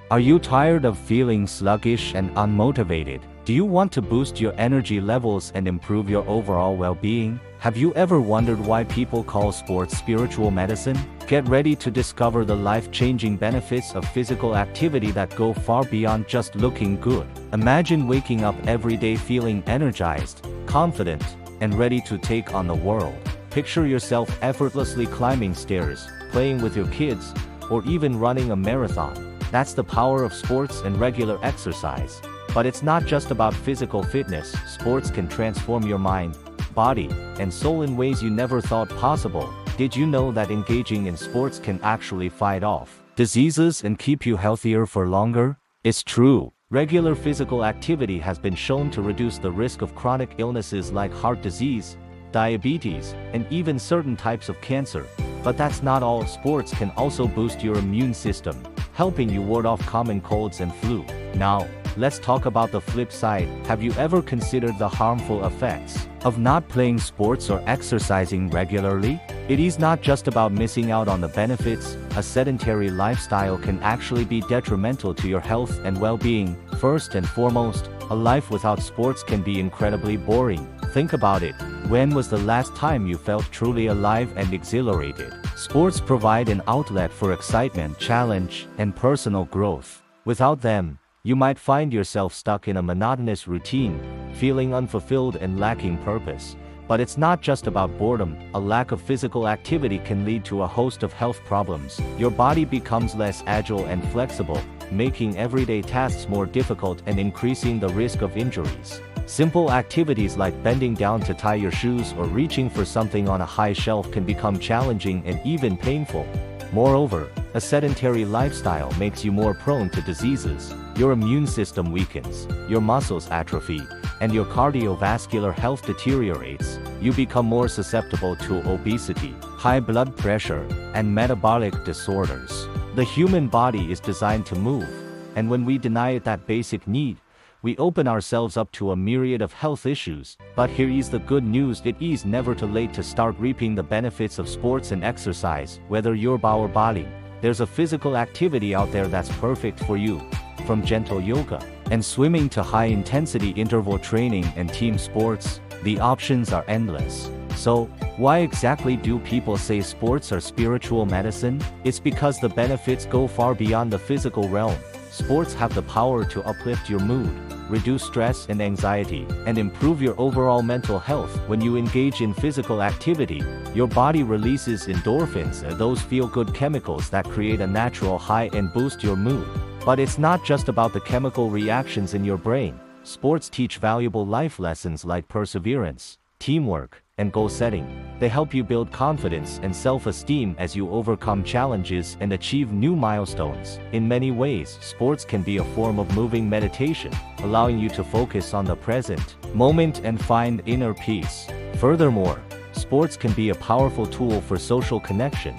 Are you tired of feeling sluggish and unmotivated? Do you want to boost your energy levels and improve your overall well-being? Have you ever wondered why people call sports spiritual medicine? Get ready to discover the life-changing benefits of physical activity that go far beyond just looking good. Imagine waking up every day feeling energized, confident, and ready to take on the world. Picture yourself effortlessly climbing stairs, playing with your kids, or even running a marathon. That's the power of sports and regular exercise. But it's not just about physical fitness. Sports can transform your mind, body, and soul in ways you never thought possible. Did you know that engaging in sports can actually fight off diseases and keep you healthier for longer? It's true. Regular physical activity has been shown to reduce the risk of chronic illnesses like heart disease, diabetes, and even certain types of cancer. But that's not all. Sports can also boost your immune system, helping you ward off common colds and flu. Now, let's talk about the flip side. Have you ever considered the harmful effects of not playing sports or exercising regularly? It is not just about missing out on the benefits. A sedentary lifestyle can actually be detrimental to your health and well-being. First and foremost, a life without sports can be incredibly boring. Think about it. When was the last time you felt truly alive and exhilarated? Sports provide an outlet for excitement, challenge, and personal growth. Without them, you might find yourself stuck in a monotonous routine, feeling unfulfilled and lacking purpose. But it's not just about boredom. A lack of physical activity can lead to a host of health problems. Your body becomes less agile and flexible, making everyday tasks more difficult and increasing the risk of injuries. Simple activities like bending down to tie your shoes or reaching for something on a high shelf can become challenging and even painful. Moreover, a sedentary lifestyle makes you more prone to diseases. Your immune system weakens, your muscles atrophy, and your cardiovascular health deteriorates. You become more susceptible to obesity, high blood pressure, and metabolic disorders. The human body is designed to move, and when we deny it that basic need, we open ourselves up to a myriad of health issues. But here is the good news. It is never too late to start reaping the benefits of sports and exercise. Whether you're or body, there's a physical activity out there that's perfect for you. From gentle yoga and swimming to high-intensity interval training and team sports, the options are endless. So, why exactly do people say sports are spiritual medicine? It's because the benefits go far beyond the physical realm. Sports have the power to uplift your mood, reduce stress and anxiety, and improve your overall mental health. When you engage in physical activity, your body releases endorphins, those feel-good chemicals that create a natural high and boost your mood. But it's not just about the chemical reactions in your brain. Sports teach valuable life lessons like perseverance, teamwork, and goal setting. They help you build confidence and self-esteem as you overcome challenges and achieve new milestones. In many ways, sports can be a form of moving meditation, allowing you to focus on the present moment and find inner peace. Furthermore, sports can be a powerful tool for social connection.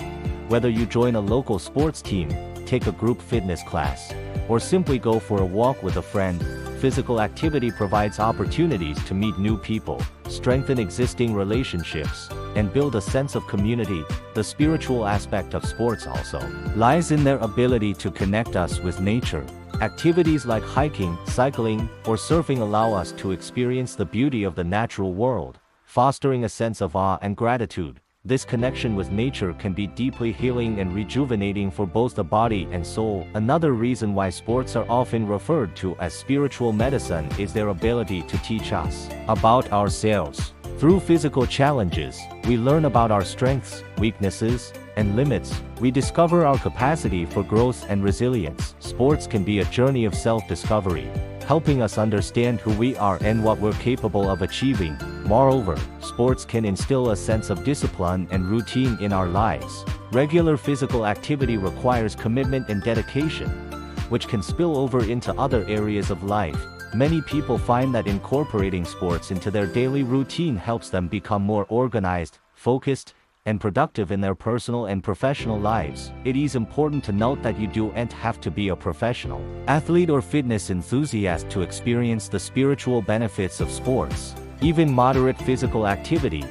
Whether you join a local sports team, take a group fitness class, or simply go for a walk with a friend, physical activity provides opportunities to meet new people, strengthen existing relationships, and build a sense of community. The spiritual aspect of sports also lies in their ability to connect us with nature. Activities like hiking, cycling, or surfing allow us to experience the beauty of the natural world, fostering a sense of awe and gratitude. This connection with nature can be deeply healing and rejuvenating for both the body and soul. Another reason why sports are often referred to as spiritual medicine is their ability to teach us about ourselves. Through physical challenges, we learn about our strengths, weaknesses, and limits. We discover our capacity for growth and resilience. Sports can be a journey of self-discovery, helping us understand who we are and what we're capable of achieving. Moreover, sports can instill a sense of discipline and routine in our lives. Regular physical activity requires commitment and dedication, which can spill over into other areas of life. Many people find that incorporating sports into their daily routine helps them become more organized, focused, and productive in their personal and professional lives. It is important to note that you don't have to be a professional athlete or fitness enthusiast to experience the spiritual benefits of sports. Even moderate physical activity,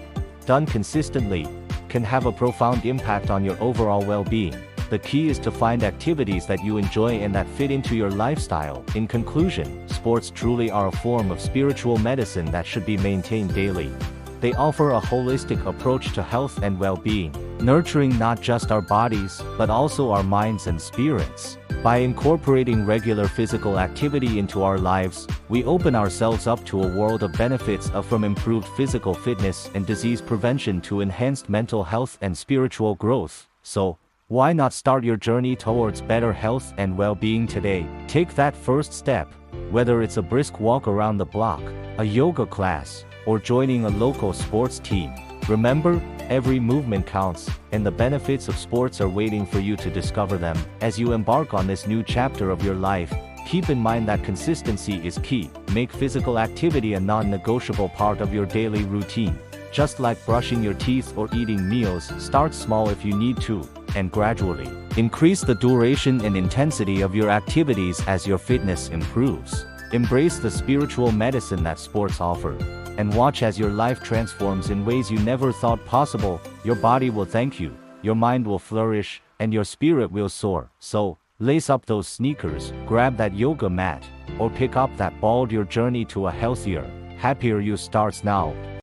done consistently, can have a profound impact on your overall well-being. The key is to find activities that you enjoy and that fit into your lifestyle. In conclusion, sports truly are a form of spiritual medicine that should be maintained daily. They offer a holistic approach to health and well-being, nurturing not just our bodies, but also our minds and spirits. By incorporating regular physical activity into our lives, we open ourselves up to a world of benefits from improved physical fitness and disease prevention to enhanced mental health and spiritual growth. So, why not start your journey towards better health and well-being today? Take that first step. Whether it's a brisk walk around the block, a yoga class, or joining a local sports team, remember, every movement counts, and the benefits of sports are waiting for you to discover them. As you embark on this new chapter of your life, keep in mind that consistency is key. Make physical activity a non-negotiable part of your daily routine. Just like brushing your teeth or eating meals, start small if you need to, and gradually increase the duration and intensity of your activities as your fitness improves. Embrace the spiritual medicine that sports offer, and watch as your life transforms in ways you never thought possible. Your body will thank you, your mind will flourish, and your spirit will soar. So, lace up those sneakers, grab that yoga mat, or pick up that ball. Your journey to a healthier, happier you starts now.